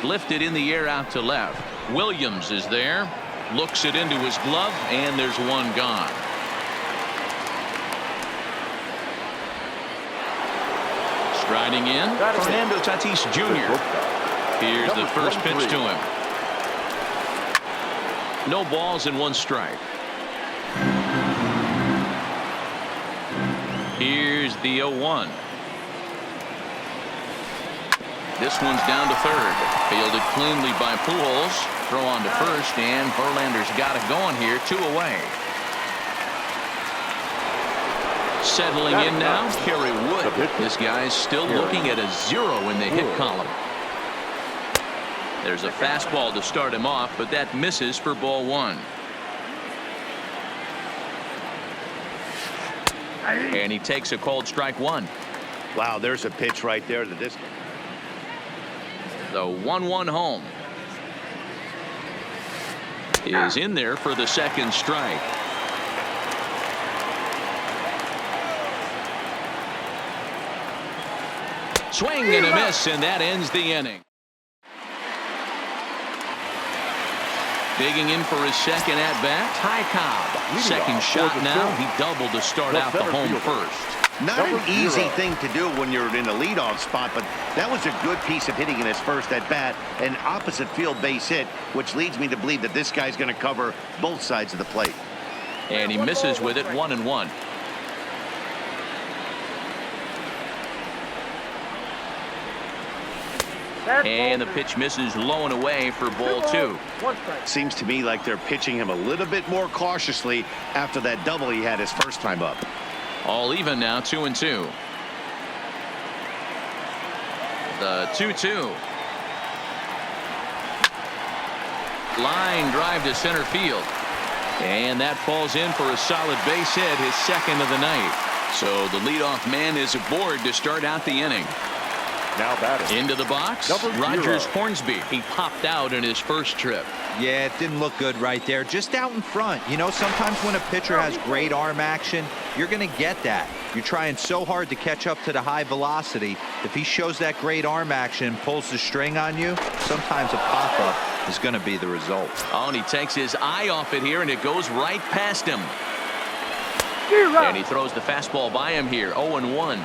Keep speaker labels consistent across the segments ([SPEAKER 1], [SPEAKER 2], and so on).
[SPEAKER 1] Lifted in the air out to left. Williams is there. Looks it into his glove, and there's one gone. Striding in, Fernando Tatis Jr. Here's the first pitch to him. No balls and one strike. Here's the 0-1. This one's down to third. Fielded cleanly by Pujols. Throw on to first, and Verlander's got it going here. 2 away. Settling in now, Kerry Wood. This guy's still looking at a 0 in the hit column. There's a fastball to start him off, but that misses for ball 1. And he takes a called strike 1.
[SPEAKER 2] Wow, there's a pitch right there to the distance.
[SPEAKER 1] The 1-1 home is in there for the second strike. Swing and a miss, and that ends the inning. Digging in for his second at bat, Ty Cobb. Second shot now. He doubled to start out the home first.
[SPEAKER 2] Not an easy thing to do when you're in a leadoff spot, but that was a good piece of hitting in his first at bat, an opposite field base hit, which leads me to believe that this guy's going to cover both sides of the plate.
[SPEAKER 1] And he misses with it, 1-1. And the pitch misses low and away for ball 2.
[SPEAKER 2] Seems to me like they're pitching him a little bit more cautiously after that double he had his first time up.
[SPEAKER 1] All even now, 2-2. The 2-2. Line drive to center field. And that falls in for a solid base hit, his second of the night. So the leadoff man is aboard to start out the inning.
[SPEAKER 3] Now batting.
[SPEAKER 1] Into the box, Rogers Hornsby. He popped out in his first trip.
[SPEAKER 4] Yeah, it didn't look good right there. Just out in front. You know, sometimes when a pitcher has great arm action, you're going to get that. You're trying so hard to catch up to the high velocity. If he shows that great arm action, pulls the string on you, sometimes a pop-up is going to be the result.
[SPEAKER 1] Oh, and he takes his eye off it here, and it goes right past him. And he throws the fastball by him here, 0-1.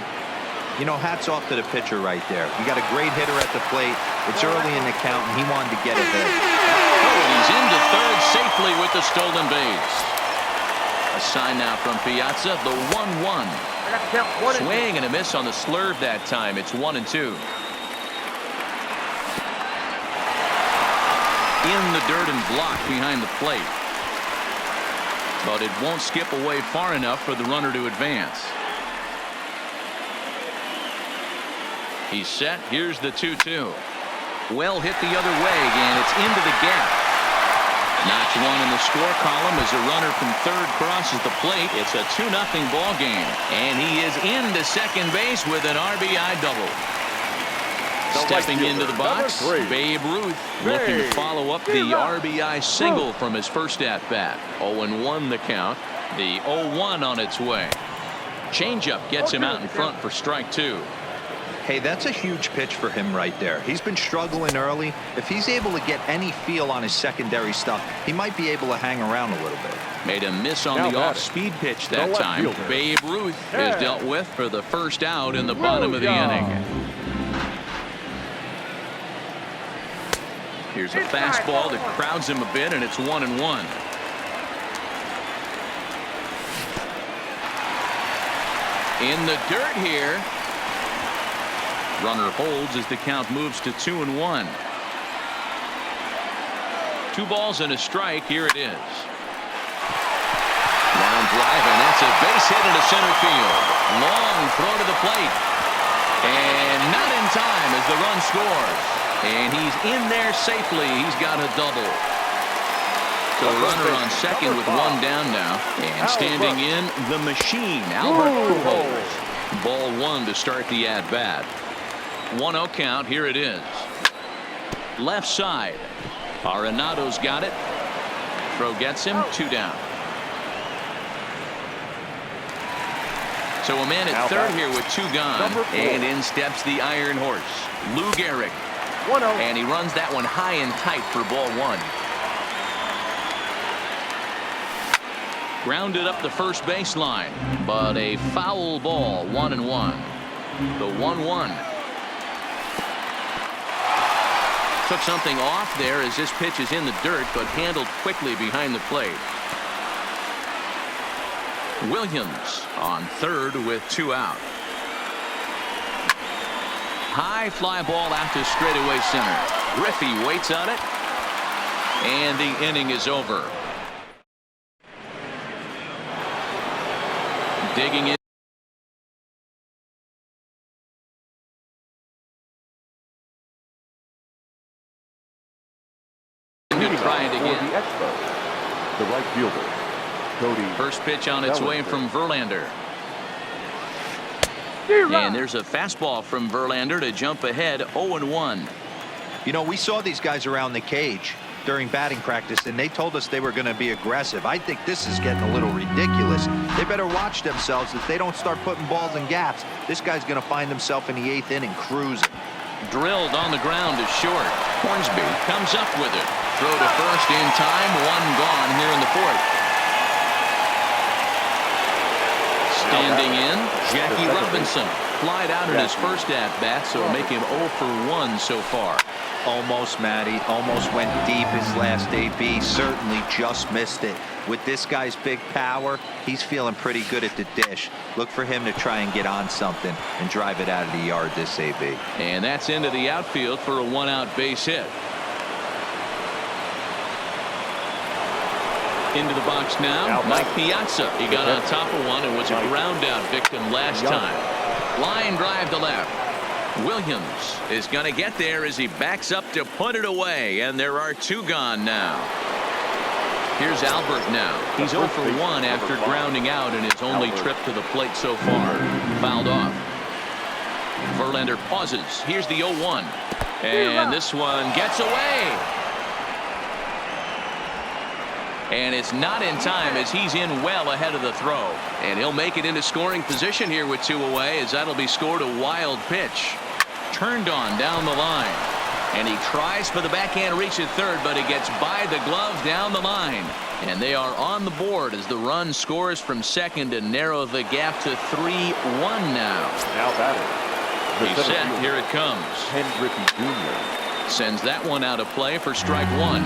[SPEAKER 4] You know, hats off to the pitcher right there. You got a great hitter at the plate. It's early in the count, and he wanted to get ahead.
[SPEAKER 1] Oh, and he's into third safely with the stolen base. A sign now from Piazza, the 1-1. Swing and a miss on the slurve that time. It's 1-2. In the dirt and blocked behind the plate. But it won't skip away far enough for the runner to advance. He's set. Here's the 2-2. Well hit the other way, and it's into the gap. Notch one in the score column as a runner from third crosses the plate. It's a 2-0 ball game, and he is into second base with an RBI double. Stepping into the box, Babe Ruth looking to follow up the RBI single from his first at-bat. 0-1 the count. The 0-1 on its way. Changeup gets him out in front for strike 2.
[SPEAKER 4] Hey, that's a huge pitch for him right there. He's been struggling early. If he's able to get any feel on his secondary stuff, he might be able to hang around a little bit.
[SPEAKER 1] Made a miss on the off-speed pitch that time. Babe Ruth is dealt with for the first out in the bottom of the inning. Here's a fastball that crowds him a bit, and it's 1-1. In the dirt here. Runner holds as the count moves to 2-1. 2 balls and a strike. Here it is. Line drive, and that's a base hit into center field. Long throw to the plate. And not in time as the run scores. And he's in there safely. He's got a double. So runner on second with 1 down now. And standing in, the machine, Albert Pujols. Ball 1 to start the at-bat. 1-0 count. Here it is. Left side. Arenado's got it. Throw gets him. 2 down. So a man at third here with 2 gone. And in steps the Iron Horse, Lou Gehrig.
[SPEAKER 3] 1-0.
[SPEAKER 1] And he runs that one high and tight for ball one. Grounded up the first baseline, but a foul ball, 1-1. The 1-1. Took something off there as this pitch is in the dirt, but handled quickly behind the plate. Williams on third with 2 out. High fly ball out to straightaway center. Griffey waits on it, and the inning is over. Digging in. To try it again.
[SPEAKER 3] The right fielder, Cody.
[SPEAKER 1] First pitch on its way from Verlander. And there's a fastball from Verlander to jump ahead 0-1.
[SPEAKER 4] You know, we saw these guys around the cage during batting practice, and they told us they were going to be aggressive. I think this is getting a little ridiculous. They better watch themselves. If they don't start putting balls in gaps, this guy's going to find himself in the 8th inning cruising.
[SPEAKER 1] Drilled on the ground is short. Hornsby comes up with it. Throw to first in time. 1 gone here in the 4th. Standing in, Jackie Robinson. Flied out in his first at-bat, so make him 0 for 1 so far.
[SPEAKER 4] Almost, Matty. Almost went deep his last AB. Certainly just missed it. With this guy's big power, he's feeling pretty good at the dish. Look for him to try and get on something and drive it out of the yard this AB.
[SPEAKER 1] And that's into the outfield for a 1-out base hit. Into the box now, Mike Piazza. He got on top of one and was a ground out victim last time. Line drive to left. Williams is going to get there as he backs up to put it away, and there are 2 gone now. Here's Albert now. He's 0 for 1 after grounding out in his only trip to the plate so far. Fouled off. Verlander pauses. Here's the 0-1. And this one gets away. And it's not in time as he's in well ahead of the throw. And he'll make it into scoring position here with 2 away, as that'll be scored a wild pitch. Turned on down the line. And he tries for the backhand reach at third, but it gets by the glove down the line. And they are on the board as the run scores from second to narrow the gap to 3-1 now.
[SPEAKER 3] Now batting.
[SPEAKER 1] He's set. Here it comes.
[SPEAKER 3] Ken Griffey Jr.
[SPEAKER 1] Sends that one out of play for strike 1.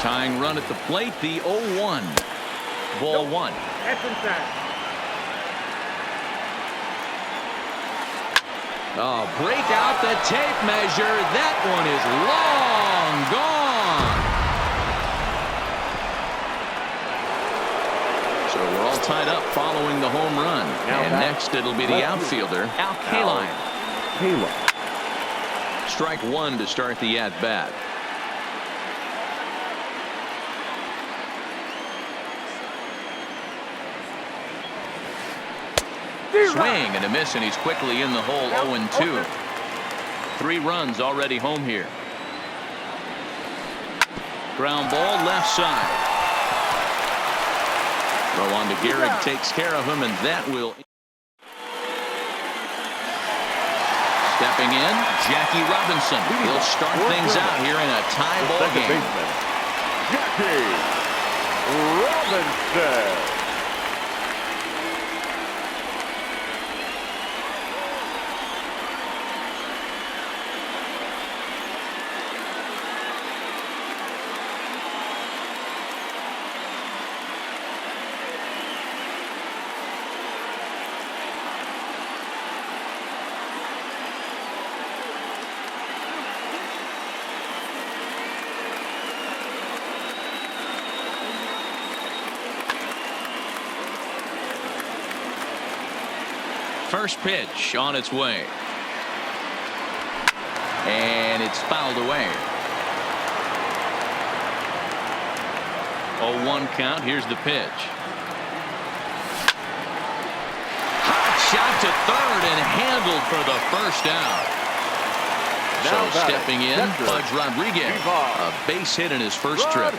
[SPEAKER 1] Tying run at the plate, the 0-1. Ball 1.
[SPEAKER 5] That's inside.
[SPEAKER 1] Oh, break out the tape measure. That one is long gone. So we're all tied up following the home run. And next it'll be the outfielder, Al Kaline. Strike 1 to start the at-bat. Swing and a miss, and he's quickly in the hole. 0-2. 3 runs already home here. Ground ball left side. Throw on to Gehrig, takes care of him, and that will. Stepping in, Jackie Robinson. He'll start things out here in a tie ball game.
[SPEAKER 3] Jackie Robinson.
[SPEAKER 1] First pitch on its way. And it's fouled away. 0-1 count. Here's the pitch. Hot shot to third and handled for the first out. So stepping in, Pudge Rodriguez. A base hit in his first trip.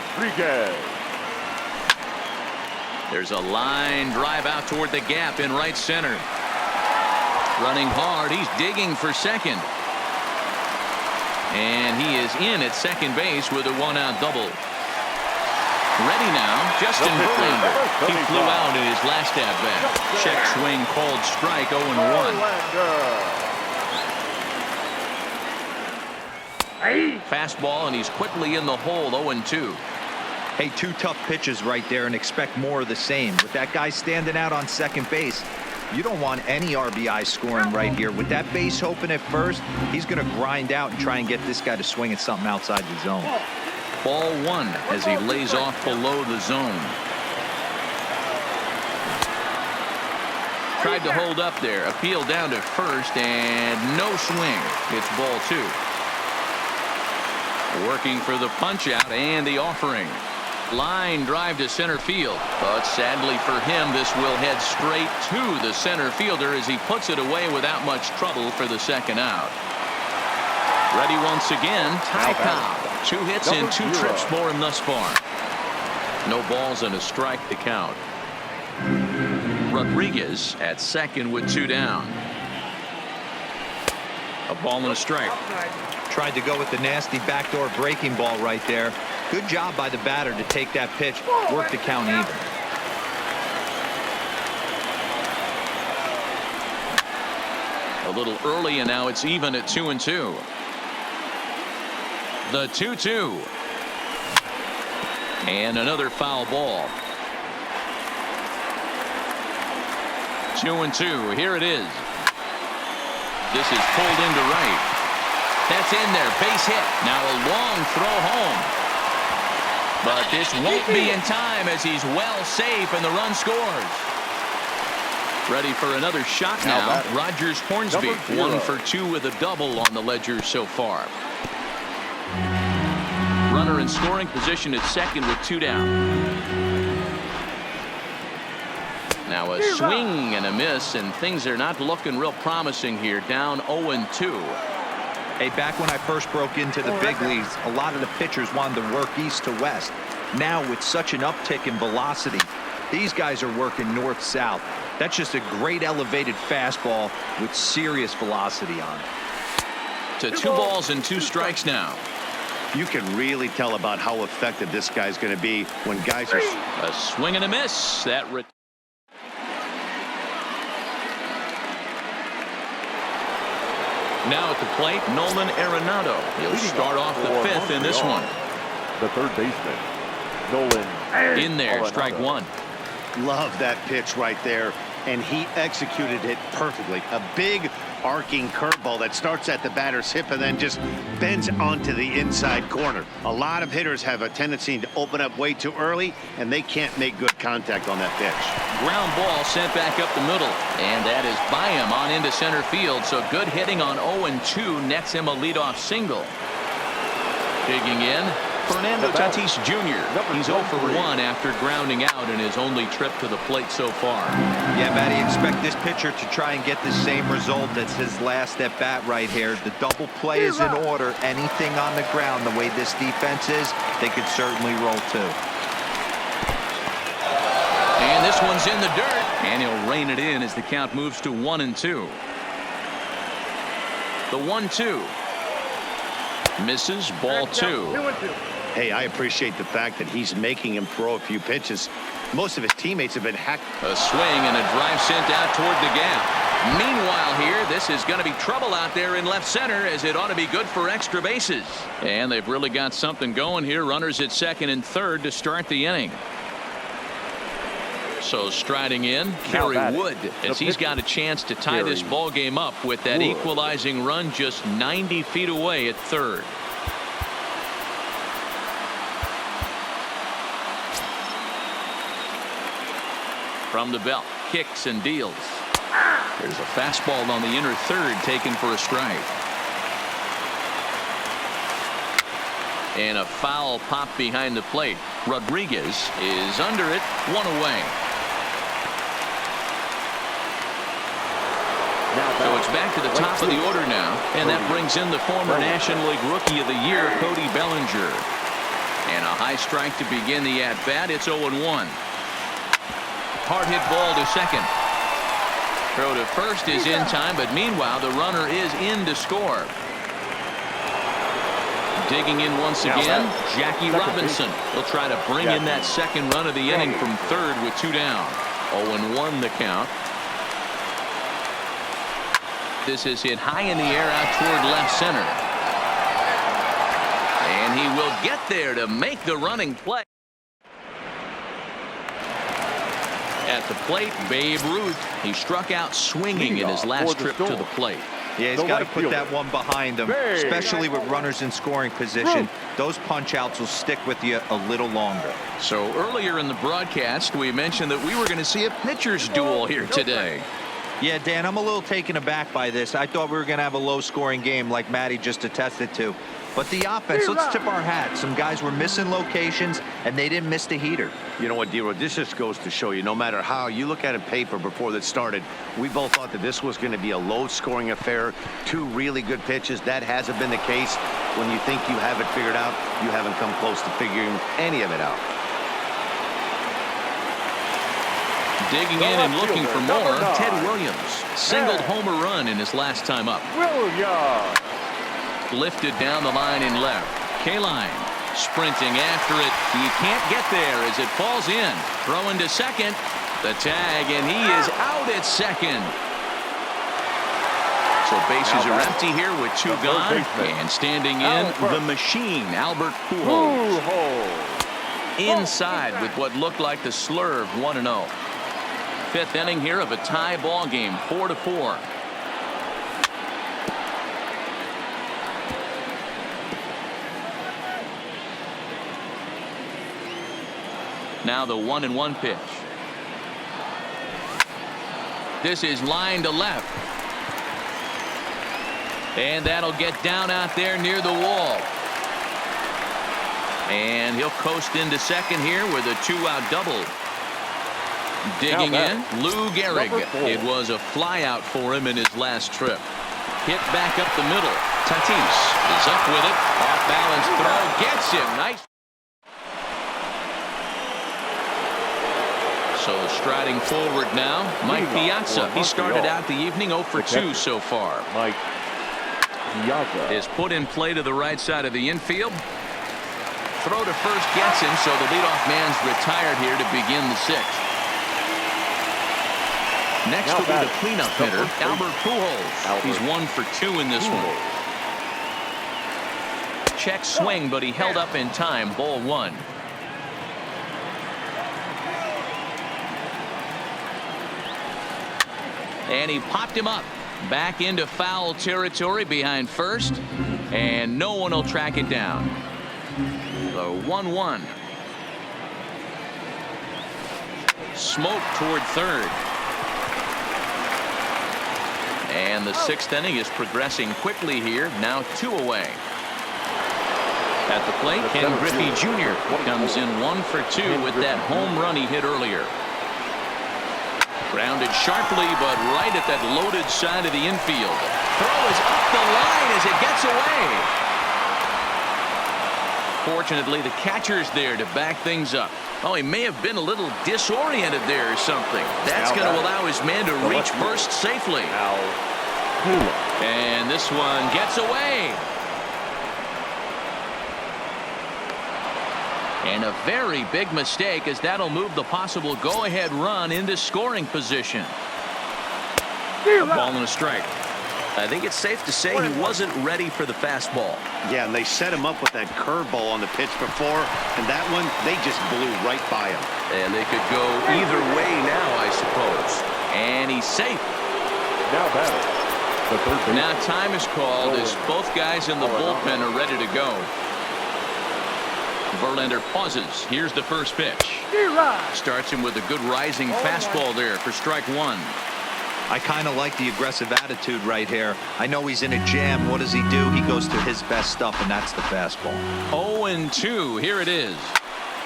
[SPEAKER 1] There's a line drive out toward the gap in right center. Running hard, he's digging for second. And he is in at second base with a one-out double. Ready now, Justin Verlander. He flew out in his last at-bat. Check swing called strike, 0-1. Fastball, and he's quickly in the hole, 0-2.
[SPEAKER 4] Hey, two tough pitches right there, and expect more of the same. With that guy standing out on second base, you don't want any RBI scoring right here. With that base open at first, he's going to grind out and try and get this guy to swing at something outside the zone.
[SPEAKER 1] Ball one as he lays off below the zone. Tried to hold up there. Appeal down to first, and no swing. It's ball two. Working for the punch out and the offering. Line drive to center field, but sadly for him, this will head straight to the center fielder as he puts it away without much trouble for the second out. Ready once again, Ty Cobb. 2 hits and 2 trips for him thus far. No balls and a strike to count. Rodriguez at second with 2 down. A ball and a strike.
[SPEAKER 4] Tried to go with the nasty backdoor breaking ball right there. Good job by the batter to take that pitch, work the count even.
[SPEAKER 1] A little early, and now it's even at 2-2. The 2-2. And another foul ball. 2-2. Here it is. This is pulled into right. That's in there. Base hit. Now a long throw home. But this won't be in time as he's well safe and the run scores. Ready for another shot now. Rogers Hornsby 1 for 2 with a double on the ledger so far. Runner in scoring position at second with 2 down. Now a swing and a miss, and things are not looking real promising here. Down 0-2.
[SPEAKER 4] Hey, back when I first broke into the big leagues, a lot of the pitchers wanted to work east to west. Now with such an uptick in velocity, these guys are working north-south. That's just a great elevated fastball with serious velocity on it.
[SPEAKER 1] To 2 balls and 2 strikes now.
[SPEAKER 2] You can really tell about how effective this guy's going to be when guys are...
[SPEAKER 1] A swing and a miss. That Now at the plate, Nolan Arenado. He'll start off the 5th in this one.
[SPEAKER 3] The third baseman, Nolan.
[SPEAKER 1] In there, strike 1.
[SPEAKER 2] Love that pitch right there, and he executed it perfectly. A big arcing curveball that starts at the batter's hip and then just bends onto the inside corner. A lot of hitters have a tendency to open up way too early, and they can't make good contact on that pitch.
[SPEAKER 1] Ground ball sent back up the middle, and that is by him on into center field. So good hitting on 0-2 nets him a leadoff single. Digging in, Fernando Tatis Jr. He's 0 for 1 after grounding out in his only trip to the plate so far.
[SPEAKER 4] Yeah, Matty, expect this pitcher to try and get the same result as his last at bat right here. The double play is in order. Anything on the ground, the way this defense is, they could certainly roll too.
[SPEAKER 1] And this one's in the dirt, and he'll rein it in as the count moves to 1-2. The 1-2. Misses, ball 2.
[SPEAKER 2] Hey, I appreciate the fact that he's making him throw a few pitches. Most of his teammates have been hacked.
[SPEAKER 1] A swing and a drive sent out toward the gap. Meanwhile here, this is going to be trouble out there in left center, as it ought to be good for extra bases. And they've really got something going here. Runners at second and third to start the inning. So striding in, Kerry Wood, as he's got a chance to tie this ball game up with that equalizing run just 90 feet away at third. From the belt, kicks and deals. There's a fastball on the inner third taken for a strike. And a foul pop behind the plate. Rodriguez is under it, 1 away. So it's back to the top of the order now, and that brings in the former National League Rookie of the Year, Cody Bellinger. And a high strike to begin the at-bat. It's 0-1. Hard hit ball to second. Throw to first is in time, but meanwhile the runner is in to score. Digging in once again, Jackie Robinson. He'll try to bring in that second run of the inning from third with 2 down. 0-1 the count. This is hit high in the air out toward left center. And he will get there to make the running play. At the plate, Babe Ruth. He struck out swinging in his last trip to the plate.
[SPEAKER 4] Yeah, he's got to put that one behind him, especially with runners in scoring position. Those punch-outs will stick with you a little longer.
[SPEAKER 1] So earlier in the broadcast, we mentioned that we were going to see a pitcher's duel here today.
[SPEAKER 4] Yeah, Dan, I'm a little taken aback by this. I thought we were going to have a low-scoring game like Matty just attested to. But the offense, let's tip our hat. Some guys were missing locations, and they didn't miss the heater.
[SPEAKER 2] You know what, D-Roy, this just goes to show you, no matter how you look at it paper before this started, we both thought that this was going to be a low-scoring affair. 2 really good pitches. That hasn't been the case. When you think you have it figured out, you haven't come close to figuring any of it out.
[SPEAKER 1] Digging in and looking for more, Ted Williams. Singled homer run in his last time up.
[SPEAKER 3] Williams.
[SPEAKER 1] Lifted down the line in left. Kaline sprinting after it. He can't get there as it falls in. Throwing to second. The tag, and he is out at second. So bases are empty here with 2 gone. And standing in, the machine, Albert Pujols. Inside with what looked like the slurve, 1-0. 5th inning here of a tie ball game, 4-4. Now the 1-1 pitch. This is line to left. And that'll get down out there near the wall. And he'll coast into second here with a 2-out double. Digging in, Lou Gehrig. It was a flyout for him in his last trip. Hit back up the middle. Tatis is up with it. Off balance throw. Gets him. Nice. So striding forward now, Mike Piazza. He started out the evening 0 for 2 so far.
[SPEAKER 3] Mike Piazza
[SPEAKER 1] is put in play to the right side of the infield. Throw to first gets him, so the leadoff man's retired here to begin the 6th. Next will be the cleanup hitter, Albert Pujols. He's 1 for 2 in this one. Check swing, but he held up in time. Ball 1. And he popped him up back into foul territory behind first, and no one will track it down. The 1-1. Smoke toward third. And the 6th inning is progressing quickly here. Now 2 away. At the plate, Ken Griffey Jr. comes in 1 for 2 with that home run he hit earlier. Grounded sharply, but right at that loaded side of the infield. Throw is up the line as it gets away. Fortunately, the catcher's there to back things up. Oh, he may have been a little disoriented there or something. That's going to allow his man to reach first safely. And this one gets away. And a very big mistake, as that'll move the possible go-ahead run into scoring position. A ball and a strike. I think it's safe to say he wasn't ready for the fastball.
[SPEAKER 2] Yeah, and they set him up with that curveball on the pitch before, and that one, they just blew right by him.
[SPEAKER 1] And they could go either way now, I suppose. And he's safe.
[SPEAKER 3] Now batting, the third baseman.
[SPEAKER 1] Now time is called as both guys in the bullpen are ready to go. Verlander pauses. Here's the first pitch. Starts him with a good rising fastball there for strike 1.
[SPEAKER 4] I kind of like the aggressive attitude right here. I know he's in a jam. What does he do? He goes to his best stuff, and that's the fastball.
[SPEAKER 1] 0-2. Here it is.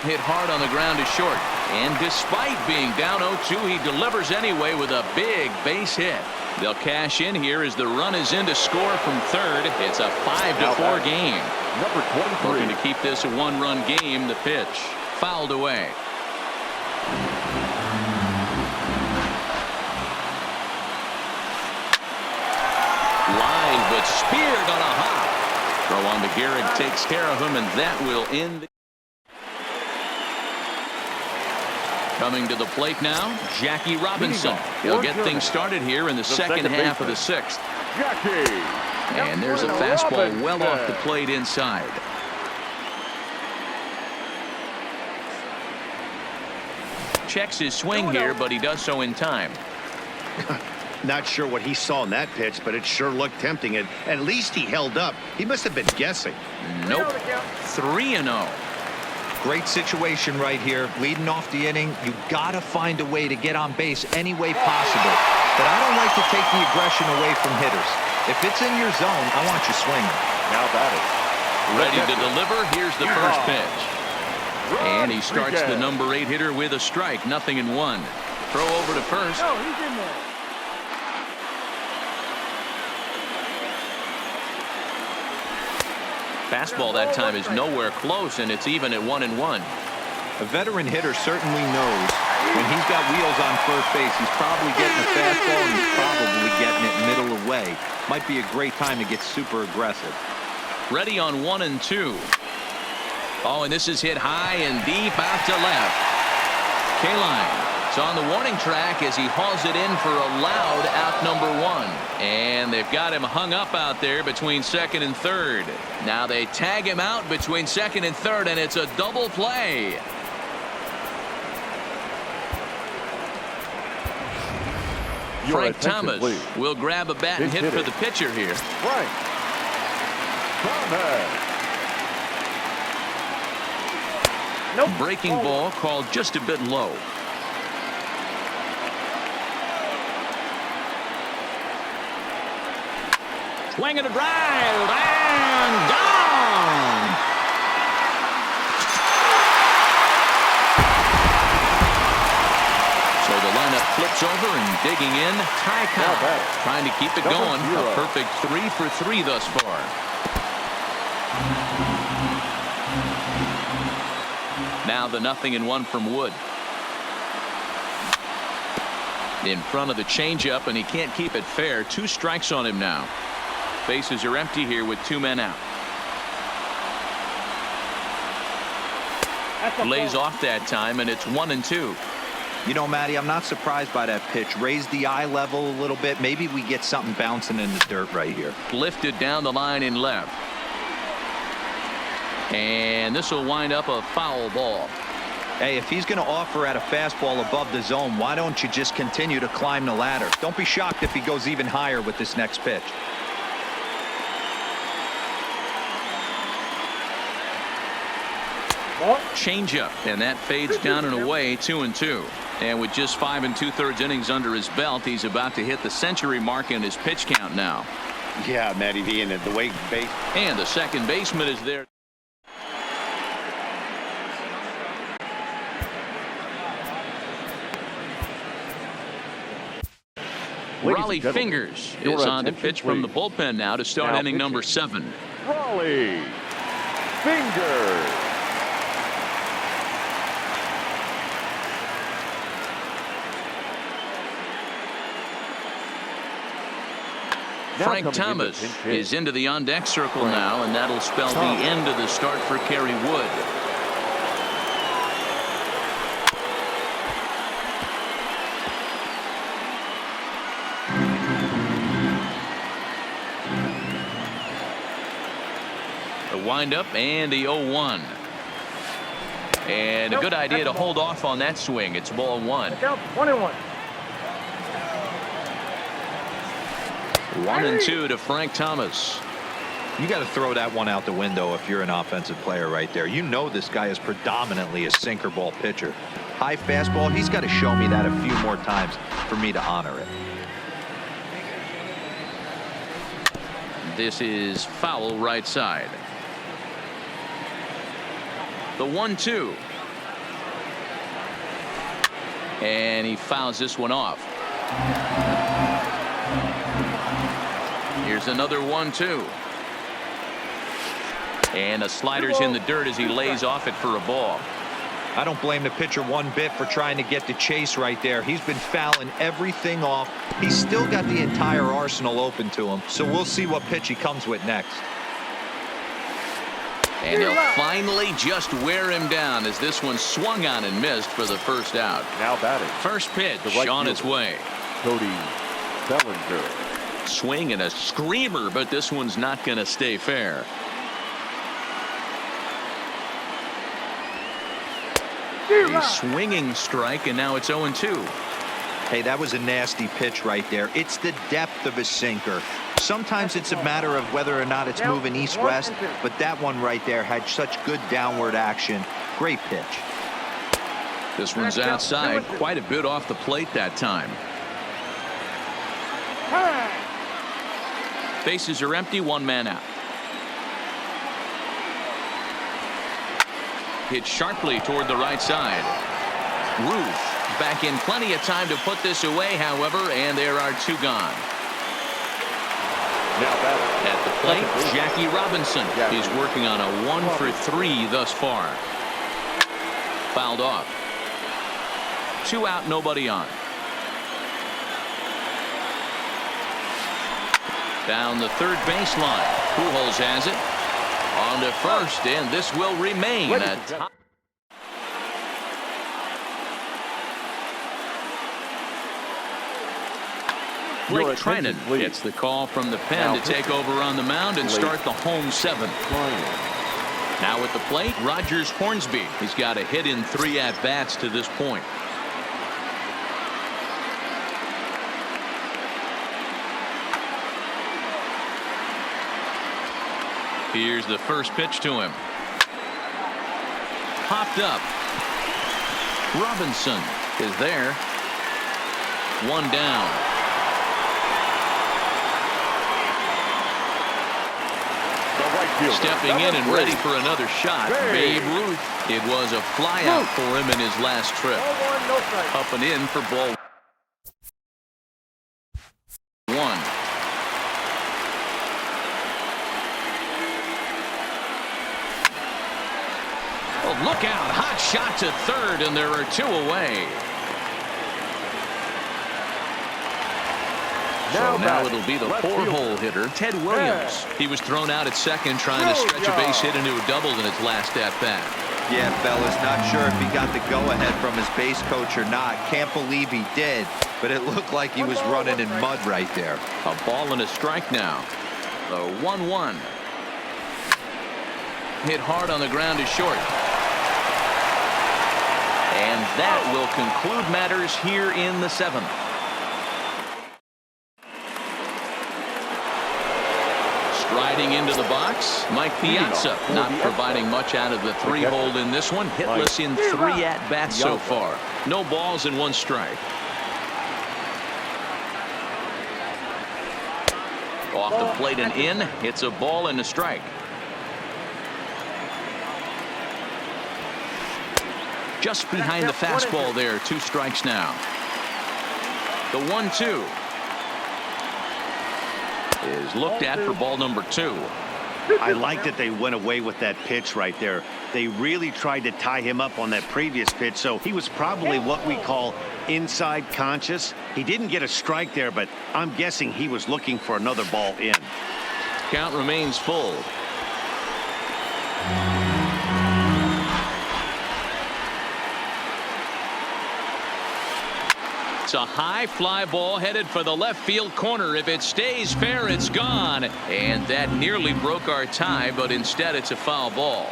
[SPEAKER 1] Hit hard on the ground to short. And despite being down 0-2, he delivers anyway with a big base hit. They'll cash in here as the run is in to score from third. It's a 5-4 game.
[SPEAKER 3] Number 23.
[SPEAKER 1] Looking to keep this a 1-run game. The pitch fouled away. Line, but speared on a hop. Throw on to Gehrig takes care of him, and that will end. Coming to the plate now, Jackie Robinson. He'll get things started here in the second half of the sixth.
[SPEAKER 3] Jackie.
[SPEAKER 1] And there's a fastball well off the plate inside. Checks his swing here, but he does so in time.
[SPEAKER 2] Not sure what he saw in that pitch, but it sure looked tempting. And at least he held up. He must have been guessing.
[SPEAKER 1] Nope. 3-0.
[SPEAKER 4] Great situation right here. Leading off the inning, you got to find a way to get on base any way possible. But I don't like to take the aggression away from hitters. If it's in your zone, I want you swinging.
[SPEAKER 3] Now batting.
[SPEAKER 1] Ready to deliver. Here's the first pitch. And he starts the number 8 hitter with a strike. 0-1. Throw over to first.
[SPEAKER 5] No, he's in there.
[SPEAKER 1] Fastball that time is nowhere close, and it's even at 1-1.
[SPEAKER 4] A veteran hitter certainly knows when he's got wheels on first base, he's probably getting a fastball and he's probably getting it middle away. Might be a great time to get super aggressive.
[SPEAKER 1] Ready on 1-2. Oh, and this is hit high and deep out to left. Kaline is on the warning track as he hauls it in for a loud out number 1. And they've got him hung up out there between second and third. Now they tag him out between second and third, and it's a double play. Frank Thomas will grab a bat and hit for the pitcher here.
[SPEAKER 3] Frank Thomas.
[SPEAKER 5] Nope.
[SPEAKER 1] Breaking ball called just a bit low. Swing and a drive, and gone. So the lineup flips over and digging in. Ty Cobb trying to keep it going. A perfect 3 for 3 thus far. Now the 0-1 from Wood. In front of the changeup, and he can't keep it fair. 2 strikes on him now. Bases are empty here with 2 men out. Lays off that time, and it's 1-2.
[SPEAKER 4] You know, Matty, I'm not surprised by that pitch. Raise the eye level a little bit. Maybe we get something bouncing in the dirt right here.
[SPEAKER 1] Lifted down the line in left. And this will wind up a foul ball.
[SPEAKER 4] Hey, if he's going to offer at a fastball above the zone, why don't you just continue to climb the ladder? Don't be shocked if he goes even higher with this next pitch.
[SPEAKER 1] Changeup, and that fades down and away. 2-2. And with just 5 2/3 innings under his belt, he's about to hit the century mark in his pitch count now.
[SPEAKER 2] Yeah, Matty V, and the way base.
[SPEAKER 1] And the second baseman is there. Raleigh Fingers is on to pitch from the bullpen now to start inning number 7.
[SPEAKER 3] Raleigh Fingers.
[SPEAKER 1] Frank Thomas is into the on-deck circle now, and that'll spell the end of the start for Kerry Wood. The windup and the 0-1. And a good idea to hold off on that swing. It's ball 1.
[SPEAKER 5] 1-1.
[SPEAKER 1] 1-2 to Frank Thomas.
[SPEAKER 4] You got to throw that one out the window if you're an offensive player right there. You know this guy is predominantly a sinker ball pitcher. High fastball, he's got to show me that a few more times for me to honor it.
[SPEAKER 1] This is foul right side. The 1-2. And he fouls this one off. Here's another 1-2. And a slider's in the dirt as he lays off it for a ball.
[SPEAKER 4] I don't blame the pitcher one bit for trying to get the chase right there. He's been fouling everything off. He's still got the entire arsenal open to him. So we'll see what pitch he comes with next.
[SPEAKER 1] And they'll finally just wear him down as this one swung on and missed for the first out.
[SPEAKER 3] Now batting.
[SPEAKER 1] First pitch
[SPEAKER 3] The right
[SPEAKER 1] on its
[SPEAKER 3] fielder,
[SPEAKER 1] way.
[SPEAKER 3] Cody Bellinger.
[SPEAKER 1] Swing and a screamer, but this one's not going to stay fair. A swinging strike, and now it's 0-2.
[SPEAKER 4] Hey, that was a nasty pitch right there. It's the depth of a sinker. Sometimes it's a matter of whether or not it's moving east-west, but that one right there had such good downward action. Great pitch.
[SPEAKER 1] This one's outside, quite a bit off the plate that time. Bases are empty, one man out. Hit sharply toward the right side. Ruth back in plenty of time to put this away, however, and there are two gone.
[SPEAKER 3] Now batting.
[SPEAKER 1] At the plate, Jackie Robinson is working on a 1-for-3 thus far. Fouled off. 2 out, nobody on. Down the third baseline. Pujols has it. On to first, and this will remain a top. Blake Trinan gets the call from the pen to take over on the mound and start the home 7th. Now at the plate, Rogers Hornsby. He's got a hit in 3 at-bats to this point. Here's the first pitch to him. Popped up. Robinson is there. 1 down. Stepping in and ready for another shot, Babe Ruth. It was a flyout for him in his last trip. Up and in for ball 1. Oh, look out. Hot shot to third, and there are 2 away. Now it'll be the 4-hole hitter, Ted Williams. He was thrown out at second trying to stretch a base hit into a double in his last at-bat.
[SPEAKER 4] Yeah, fellas, not sure if he got the go-ahead from his base coach or not. Can't believe he did, but it looked like he was running in mud right there.
[SPEAKER 1] A ball and a strike now. The 1-1. Hit hard on the ground to short. And that will conclude matters here in the 7th. Striding into the box, Mike Piazza, not providing much out of the 3-hole in this one. Hitless in 3 at-bats so far. No balls and 1 strike. Off the plate and in. It's a ball and a strike. Just behind the fastball there. 2 strikes now. The 1-2 is looked at for ball number 2.
[SPEAKER 2] I like that they went away with that pitch right there. They really tried to tie him up on that previous pitch, so he was probably what we call inside conscious. He didn't get a strike there, but I'm guessing he was looking for another ball in.
[SPEAKER 1] Count remains full. It's a high fly ball headed for the left field corner. If it stays fair, it's gone. And that nearly broke our tie, but instead it's a foul ball.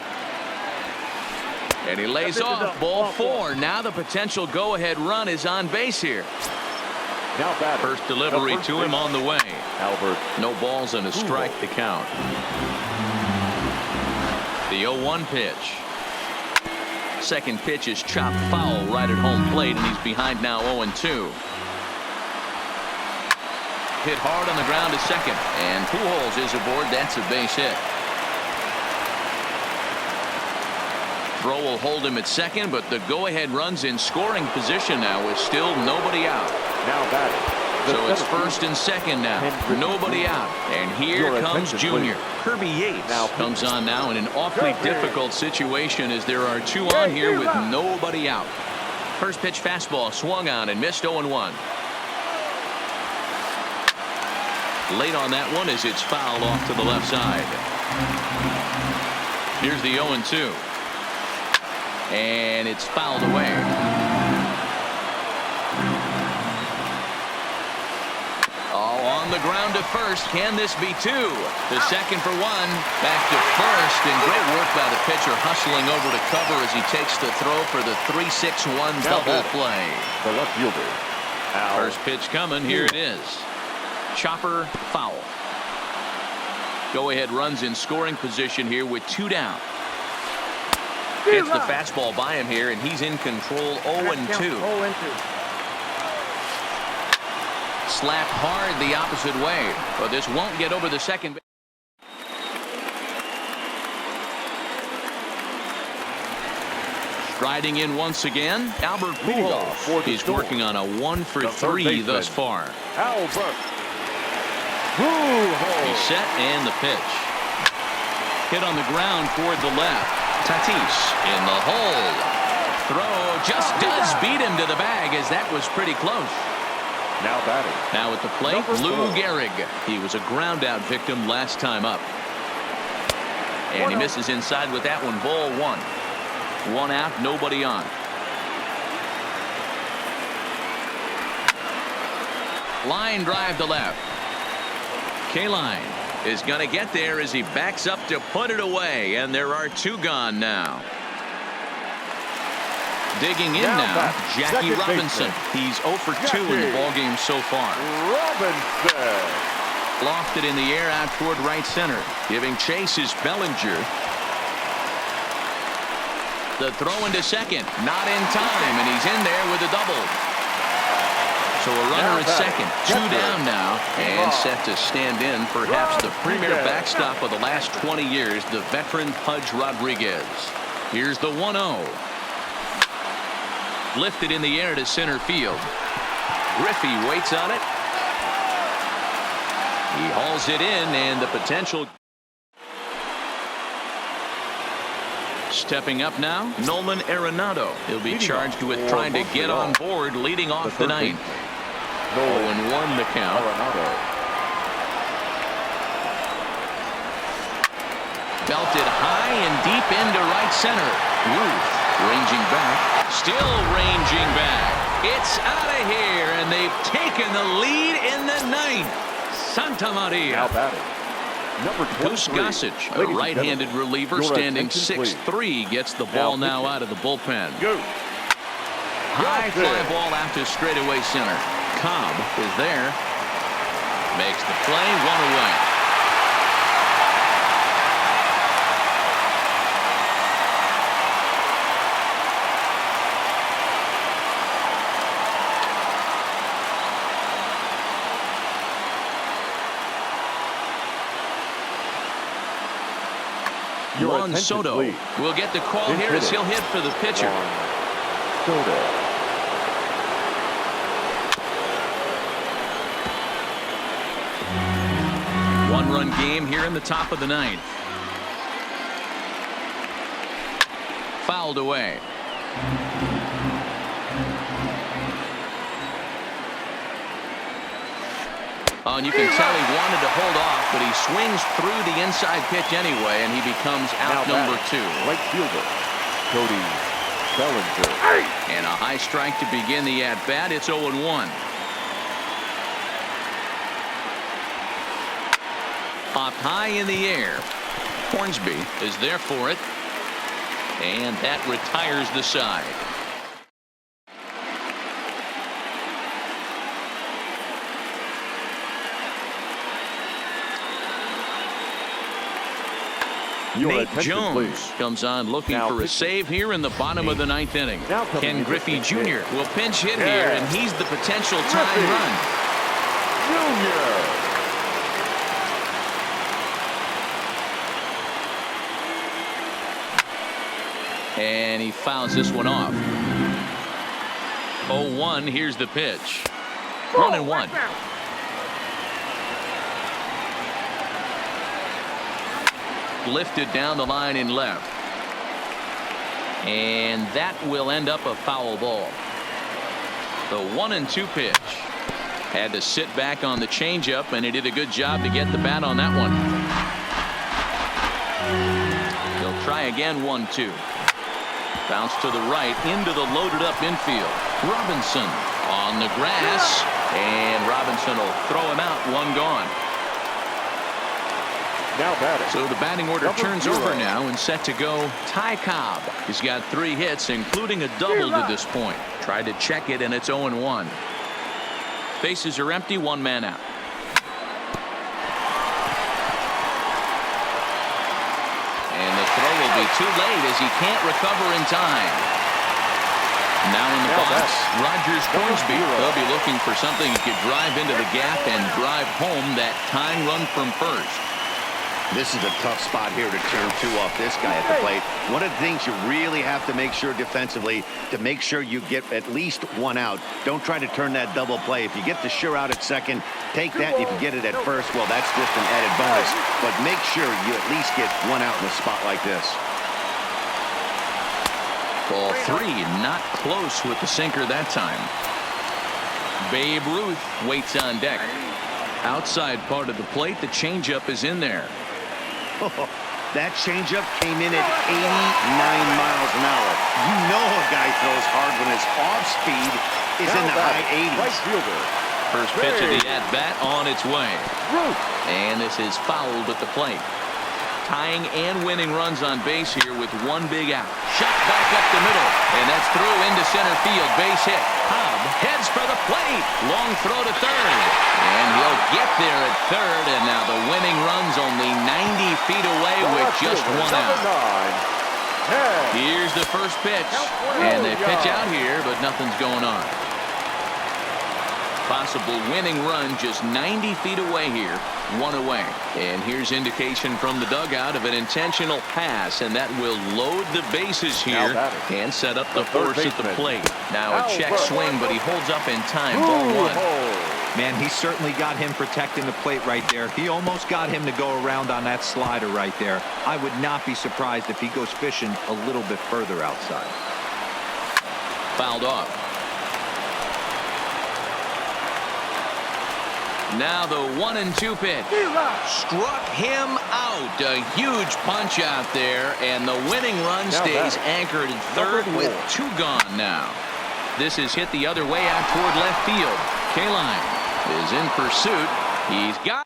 [SPEAKER 1] And he lays off. Ball 4. Now the potential go-ahead run is on base here. First delivery to him on the way.
[SPEAKER 3] Albert.
[SPEAKER 1] No balls and a strike to count. The 0-1 pitch. Second pitch is chopped foul right at home plate, and he's behind now 0-2. Hit hard on the ground to second, and Pujols is aboard. That's a base hit. Throw will hold him at second, but the go-ahead run's in scoring position now with still nobody out.
[SPEAKER 3] Now batting.
[SPEAKER 1] So it's first and second now. Nobody out. And here comes Junior. Kirby Yates comes on now in an awfully difficult situation as there are 2 on here with nobody out. First pitch fastball swung on and missed 0-1. Late on that one as it's fouled off to the left side. Here's the 0-2. And it's fouled away. Oh, on the ground to first. Can this be two? The second for one. Back to first. And great work by the pitcher hustling over to cover as he takes the throw for the 3-6-1 double play.
[SPEAKER 3] The left fielder. Out.
[SPEAKER 1] First pitch coming. Here it is. Chopper foul. Go-ahead runs in scoring position here with 2 down. Gets the fastball by him here, and he's in control. 0-2. Slapped hard the opposite way, but this won't get over the second. Striding in once again, Albert Pujols. He's working on a 1-for-3 thus far.
[SPEAKER 3] Albert
[SPEAKER 1] Pujols. He's set and the pitch. Hit on the ground toward the left. Tatis in the hole. Throw just does beat him to the bag, as that was pretty close.
[SPEAKER 3] Now batting.
[SPEAKER 1] Now at the plate, Lou Gehrig. He was a ground out victim last time up. And he misses inside with that one. Ball 1. 1 out, nobody on. Line drive to left. K-line is going to get there as he backs up to put it away, and there are 2 gone now. Digging in now, Jackie Robinson. He's 0 for 2 in the ballgame so far.
[SPEAKER 3] Robinson.
[SPEAKER 1] Lofted in the air out toward right center. Giving chase is Bellinger. The throw into second. Not in time, and he's in there with a double. So a runner at second. 2 down now, and set to stand in perhaps the premier backstop of the last 20 years, the veteran Pudge Rodriguez. Here's the 1-0. Lifted in the air to center field. Griffey waits on it. He hauls it in, and the potential. Stepping up now, Nolan Arenado. He'll be charged with trying to get on board, leading off the 9th. 0-1 the count. Belted high and deep into right center. Ruth ranging back. Still ranging back. It's out of here, and they've taken the lead in the 9th. Santa Maria.
[SPEAKER 3] Now batting. Number 23.
[SPEAKER 1] Goose Gossage, a right-handed reliever standing 6'3", gets the ball now out of the bullpen. High fly ball out to straightaway center. Cobb is there. Makes the play, 1 away. Juan Soto will get the call here as he'll hit for the pitcher.
[SPEAKER 3] Soto.
[SPEAKER 1] One-run game here in the top of the 9th. Fouled away. Oh, and you can tell he wanted to hold off, but he swings through the inside pitch anyway, and he becomes out number 2.
[SPEAKER 3] Right fielder, Cody Bellinger.
[SPEAKER 1] And a high strike to begin the at-bat. It's 0-1. Popped high in the air. Hornsby is there for it. And that retires the side. Nate Jones comes on looking for a save here in the bottom of the 9th inning. Ken Griffey Jr. will pinch hit here, and he's the potential tying run.
[SPEAKER 3] Jr.
[SPEAKER 1] And he fouls this one off. 0-1. Here's the pitch. 1-1. Lifted down the line in left. And that will end up a foul ball. The 1-2 pitch. Had to sit back on the changeup, and he did a good job to get the bat on that one. He'll try again. 1-2. Bounce to the right into the loaded up infield. Robinson on the grass, and Robinson will throw him out. One gone.
[SPEAKER 3] Now batting.
[SPEAKER 1] So the batting order
[SPEAKER 3] Number
[SPEAKER 1] turns
[SPEAKER 3] 0.
[SPEAKER 1] over now and set to go Ty Cobb. He's got 3 hits, including a double to this point. Tried to check it, and it's 0-1. Bases are empty, 1 man out. And the throw will be too late as he can't recover in time. Now in the box, Rogers Hornsby. They'll be looking for something he could drive into the gap and drive home that tying run from first.
[SPEAKER 2] This is a tough spot here to turn 2 off this guy at the plate. One of the things you really have to make sure defensively to make sure you get at least 1 out. Don't try to turn that double play. If you get the sure out at second, take that. If you get it at first, well, that's just an added bonus. But make sure you at least get 1 out in a spot like this.
[SPEAKER 1] Ball 3, not close with the sinker that time. Babe Ruth waits on deck. Outside part of the plate, the changeup is in there.
[SPEAKER 2] That changeup came in at 89 miles an hour. You know a guy throws hard when his off speed is in the high 80s.
[SPEAKER 3] Right fielder.
[SPEAKER 1] First pitch of the at-bat on its way. And this is fouled at the plate. Tying and winning runs on base here with 1 big out. Shot back up the middle, and that's through into center field. Base hit. Cobb heads for the plate. Long throw to third. And he'll get there at third, and now the winning run's only 90 feet away with just 1 out. Here's the first pitch, and they pitch out here, but nothing's going on. Possible winning run just 90 feet away here. 1 away. And here's indication from the dugout of an intentional pass, and that will load the bases here and set up the force at the plate. Now a check swing, but he holds up in time. Ball 1.
[SPEAKER 4] Man, he certainly got him protecting the plate right there. He almost got him to go around on that slider right there. I would not be surprised if he goes fishing a little bit further outside.
[SPEAKER 1] Fouled off. Now the 1-2 pitch. Struck him out. A huge punch out there, and the winning run stays anchored at third with 2 gone now. This is hit the other way out toward left field. Kaline is in pursuit. He's got.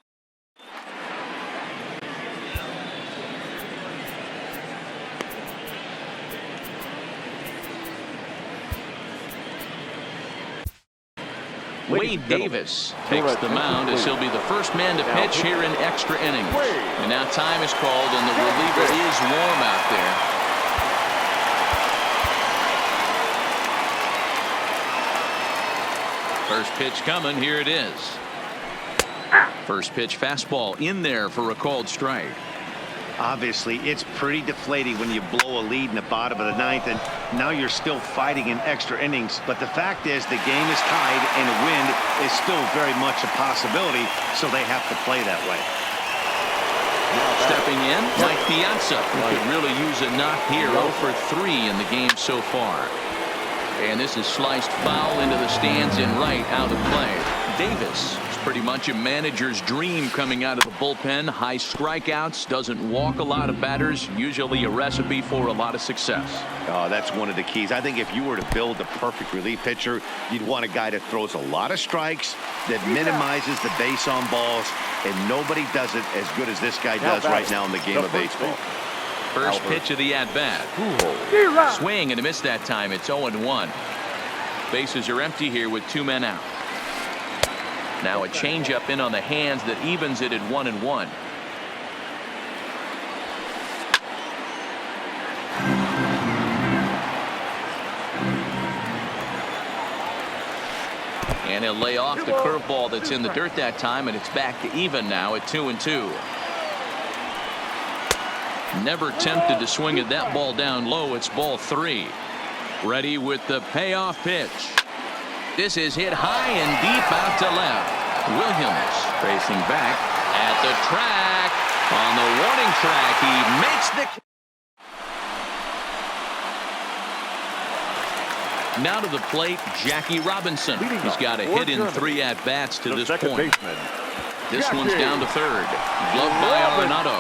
[SPEAKER 1] Wade Davis takes the mound as he'll be the first man to pitch here in extra innings. And now time is called, and the reliever is warm out there. First pitch coming. Here it is. First pitch fastball in there for a called strike.
[SPEAKER 2] Obviously, it's pretty deflating when you blow a lead in the bottom of the 9th, and now you're still fighting in extra innings. But the fact is, the game is tied, and a win is still very much a possibility, so they have to play that way.
[SPEAKER 1] Stepping in, Mike Piazza, who could really use a knock here. 0 for 3 in the game so far. And this is sliced foul into the stands in right, out of play. Davis is pretty much a manager's dream coming out of the bullpen. High strikeouts, doesn't walk a lot of batters, usually a recipe for a lot of success.
[SPEAKER 2] Oh, that's one of the keys. I think if you were to build a perfect relief pitcher, you'd want a guy that throws a lot of strikes, that minimizes the base on balls, and nobody does it as good as this guy does right now in the game of baseball.
[SPEAKER 1] First pitch of the at-bat. Swing and a miss that time. It's 0-1. Bases are empty here with 2 men out. Now a changeup in on the hands that evens it at 1-1. And he'll lay off the curveball that's in the dirt that time, and it's back to even now at 2-2. Never tempted to swing at that ball down low. It's ball 3. Ready with the payoff pitch. This is hit high and deep out to left. Williams racing back at the track. On the warning track, he makes the. Now to the plate, Jackie Robinson. He's got a hit in 3 at-bats to this point. This one's down to third. Gloved by Arenado.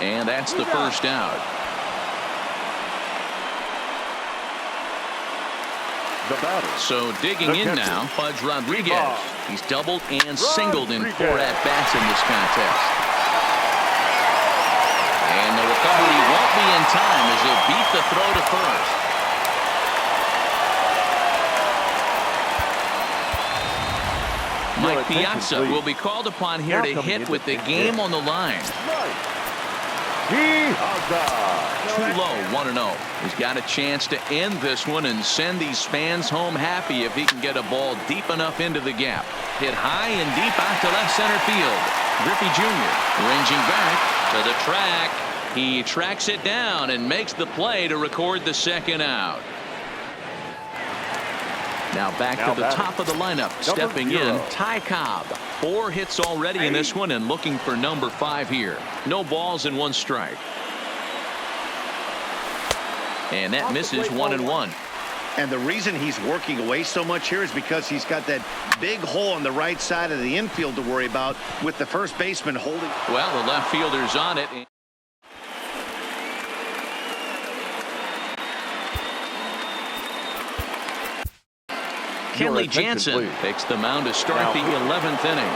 [SPEAKER 1] And that's the first out.
[SPEAKER 3] The batter.
[SPEAKER 1] So digging
[SPEAKER 3] The
[SPEAKER 1] in
[SPEAKER 3] catcher.
[SPEAKER 1] now, Pudge Rodriguez. He's doubled and singled in 4
[SPEAKER 3] Rodriguez.
[SPEAKER 1] at-bats in this contest. And the recovery won't be in time as he'll beat the throw to first. Mike Piazza will be called upon here to hit with the game on the line. Too low, 1-0. He's got a chance to end this one and send these fans home happy if he can get a ball deep enough into the gap. Hit high and deep out to left center field. Griffey Jr. ranging back to the track. He tracks it down and makes the play to record the second out. Now back to the top of the lineup. Stepping in, Ty Cobb. 4 hits already in this one and looking for number 5 here. No balls and 1 strike. And that misses 1-1.
[SPEAKER 2] And the reason he's working away so much here is because he's got that big hole on the right side of the infield to worry about with the first baseman holding.
[SPEAKER 1] Well, the left fielder's on it. Kenley Jansen takes the mound to start the 11th inning.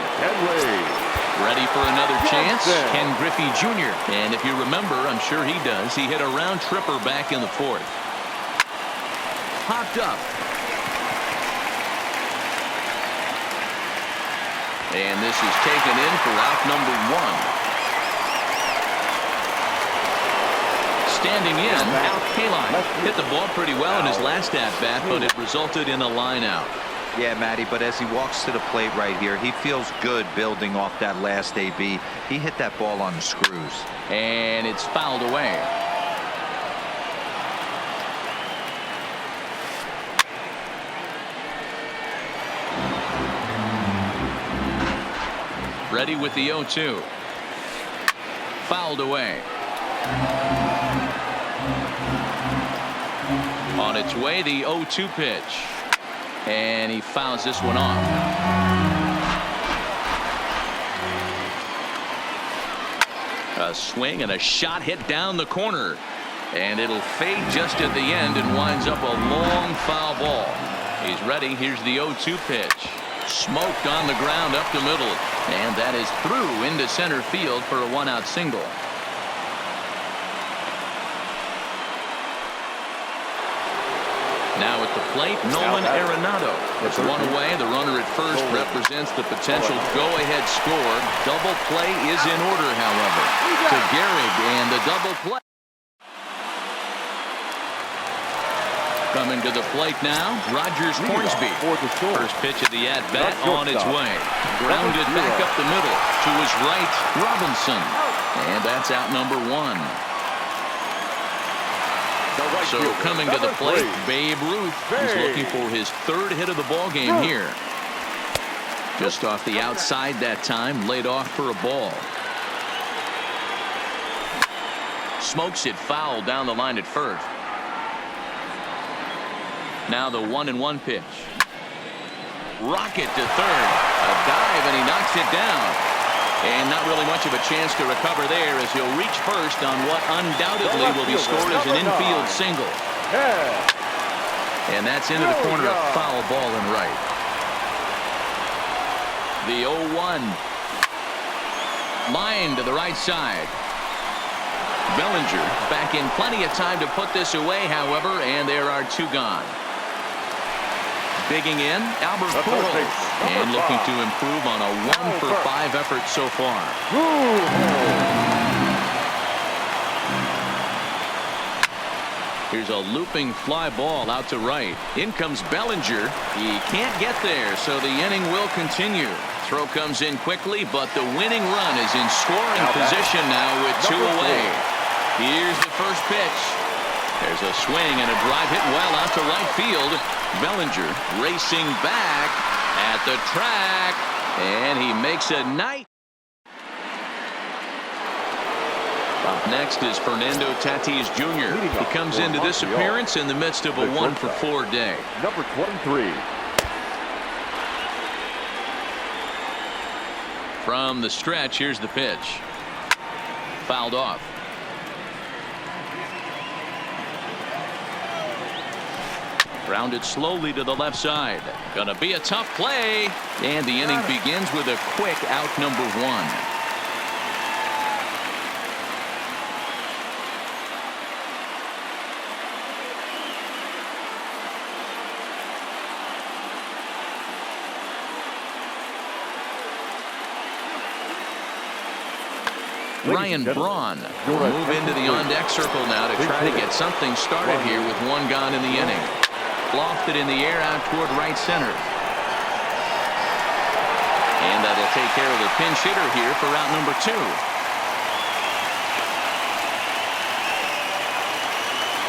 [SPEAKER 1] Ready for another chance? Ken Griffey Jr. And if you remember, I'm sure he does, he hit a round tripper back in the 4th. Popped up. And this is taken in for out number 1. Standing in, Al Kaline hit the ball pretty well in his last at-bat, but it resulted in a line out.
[SPEAKER 4] Yeah, Matty, but as he walks to the plate right here, he feels good building off that last AB. He hit that ball on the screws.
[SPEAKER 1] And it's fouled away. Ready with the 0-2. Fouled away. On its way, the 0-2 pitch. And he fouls this one off. A swing and a shot hit down the corner. And it'll fade just at the end and winds up a long foul ball. He's ready. Here's the 0-2 pitch. Smoked on the ground up the middle. And that is through into center field for a 1-out single. Now at the plate, Nolan Arenado. It's 1 away. The runner at first represents the potential go-ahead score. Double play is in order, however. To Gehrig and the double play. Coming to the plate now, Rogers Hornsby. First pitch of the at-bat on its way. Grounded back up the middle to his right, Robinson. And that's out number 1. So coming to the plate, Babe Ruth. He's looking for his 3rd hit of the ball game here. Just off the outside that time, laid off for a ball. Smokes it foul down the line at first. Now the 1-1 pitch. Rocket to third. A dive and he knocks it down. And not really much of a chance to recover there as he'll reach first on what undoubtedly will be scored as an infield single. And that's into the corner, a foul ball and right. The 0-1. Line to the right side. Bellinger back in plenty of time to put this away, however, and there are 2 gone. Digging in, Albert Pujols. And looking to improve on a 1-for-5 effort so far. Here's a looping fly ball out to right. In comes Bellinger. He can't get there, so the inning will continue. Throw comes in quickly, but the winning run is in scoring position now with 2 away. Here's the first pitch. There's a swing and a drive hit well out to right field. Bellinger racing back at the track, and he makes a nice. Up next is Fernando Tatis Jr. He comes into this appearance in the midst of a 1-for-4 day.
[SPEAKER 3] Number 23.
[SPEAKER 1] From the stretch, here's the pitch. Fouled off. Grounded slowly to the left side. Gonna be a tough play. And the inning begins with a quick out number 1. Ryan Braun will move into the on-deck circle now to try to get something started here with 1 gone in the inning. Lofted in the air out toward right center. And that'll take care of the pinch hitter here for out number 2.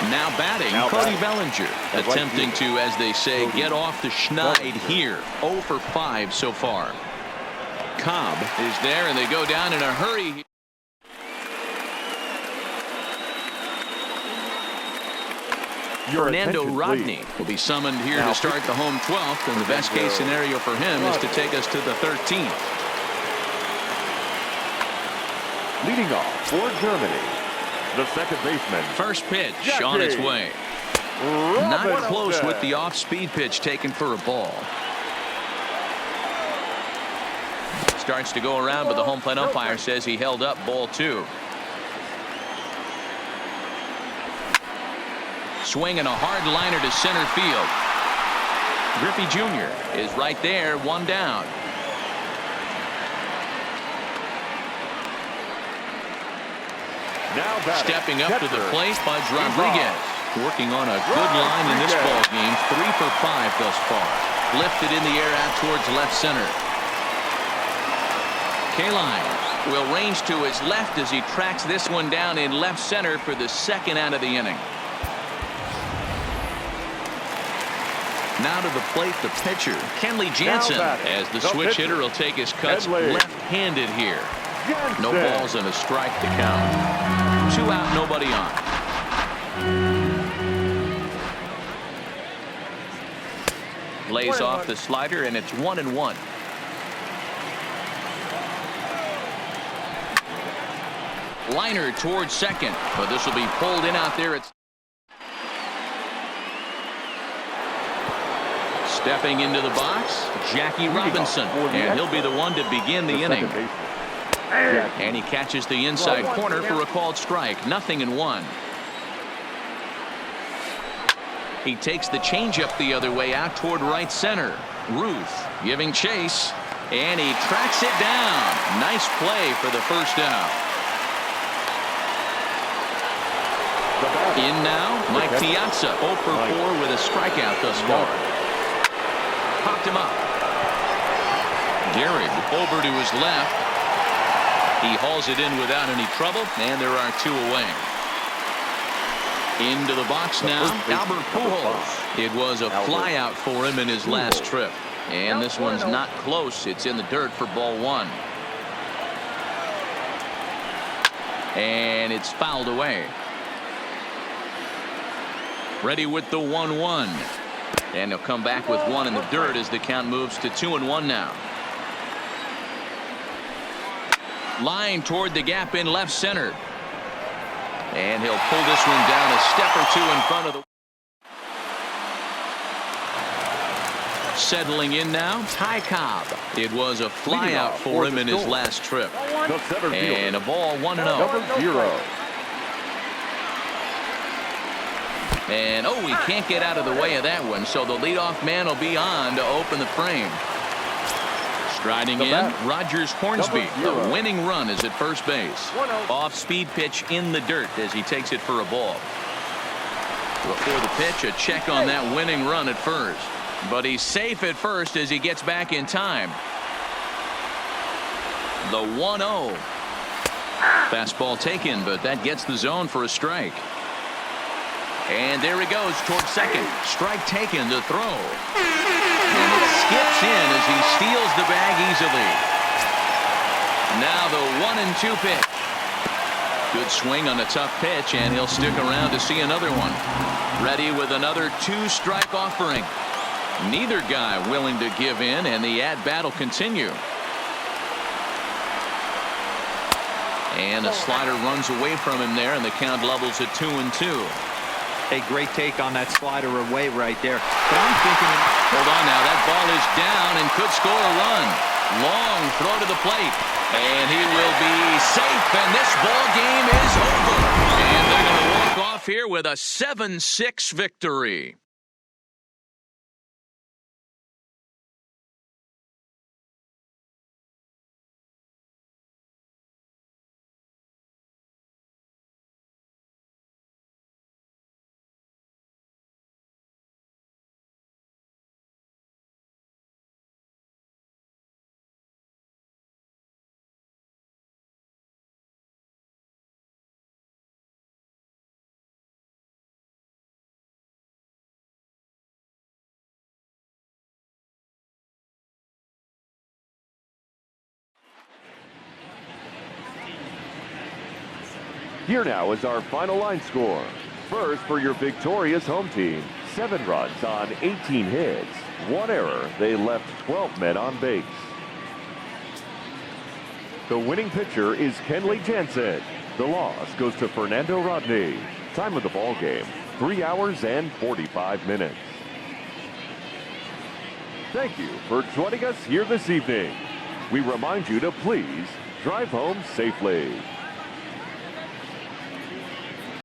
[SPEAKER 1] Now batting, Cody Bellinger, attempting to, as they say, get off the schneid here. 0 for 5 so far. Cobb is there, and they go down in a hurry. Fernando Rodney will be summoned here to start the home 12th, and the best case scenario for him is to take us to the 13th.
[SPEAKER 3] Leading off for Germany, the second baseman.
[SPEAKER 1] First pitch on its way. Not close with the off-speed pitch taken for a ball. Starts to go around, but the home plate umpire says he held up ball 2. Swinging a hard liner to center field. Griffey Jr. is right there, 1 down.
[SPEAKER 3] Now
[SPEAKER 1] stepping up to the plate, Pudge Rodriguez. Working on a good line in this ball game. 3 for 5 thus far. Lifted in the air out towards left center. Kaline will range to his left as he tracks this one down in left center for the 2nd out of the inning. Now to the plate, the pitcher, Kenley Jansen, as the switch hitter will take his cuts left-handed here. No balls and a strike to count. 2 out, nobody on. Lays off the slider, and it's 1-1. Liner towards second, but this will be pulled in out there. It's stepping into the box, Jackie Robinson, and he'll be the one to begin the inning. And he catches the inside corner for a called strike. 0-1. He takes the changeup the other way out toward right center. Ruth giving chase, and he tracks it down. Nice play for the first out. In now, Mike Piazza, 0 for 4 with a strikeout thus far. Popped him up. Gehrig over to his left. He hauls it in without any trouble, and there are 2 away. Into the box now, Albert Pujols. It was a fly out for him in his last trip. And this one's not close. It's in the dirt for ball 1. And it's fouled away. Ready with the 1-1. And he'll come back with 1 in the dirt as the count moves to 2-1 now. Line toward the gap in left center. And he'll pull this one down a step or 2 in front of the. Settling in now, Ty Cobb. It was a fly out for him in his last trip. And a ball 1-0.
[SPEAKER 3] 0.
[SPEAKER 1] And he can't get out of the way of that one, so the leadoff man will be on to open the frame. Striding in, Rogers Hornsby. The winning run is at first base. Off-speed pitch in the dirt as he takes it for a ball. Before the pitch, a check on that winning run at first. But he's safe at first as he gets back in time. The 1-0. Fastball taken, but that gets the zone for a strike. And there he goes towards second. Strike taken to throw. And it skips in as he steals the bag easily. Now the 1-2 pitch. Good swing on a tough pitch, and he'll stick around to see another one. Ready with another 2-strike offering. Neither guy willing to give in, and the at-bat will continue. And a slider runs away from him there, and the count levels at 2-2.
[SPEAKER 4] Hey, great take on that slider away right there. But I'm thinking,
[SPEAKER 1] Hold on now. That ball is down and could score a run. Long throw to the plate. And he will be safe. And this ball game is over. And they're going to walk off here with a 7-6 victory.
[SPEAKER 3] Here now is our final line score. First, for your victorious home team, 7 runs on 18 hits. 1 error. They left 12 men on base. The winning pitcher is Kenley Jansen. The loss goes to Fernando Rodney. Time of the ball game, 3 hours and 45 minutes. Thank you for joining us here this evening. We remind you to please drive home safely.